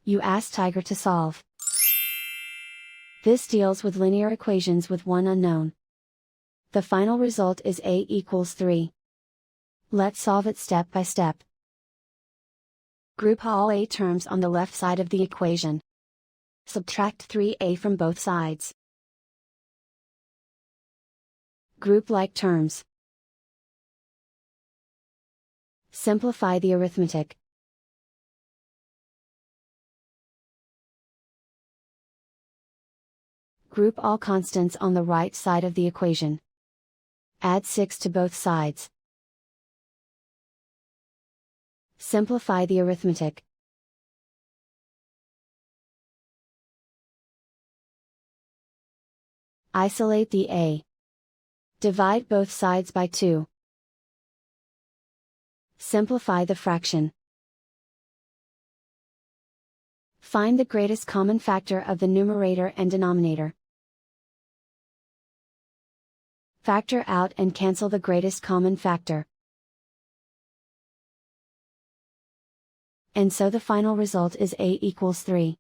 You ask Tiger to solve. This deals with linear equations with one unknown. The final result is a equals 3. Let's solve it step by step. Group all a terms on the left side of the equation. Subtract 3a from both sides. Group like terms. Simplify the arithmetic. Group all constants on the right side of the equation. Add 6 to both sides. Simplify the arithmetic. Isolate the a. Divide both sides by 2. Simplify the fraction. Find the greatest common factor of the numerator and denominator. Factor out and cancel the greatest common factor. And so the final result is a equals 3.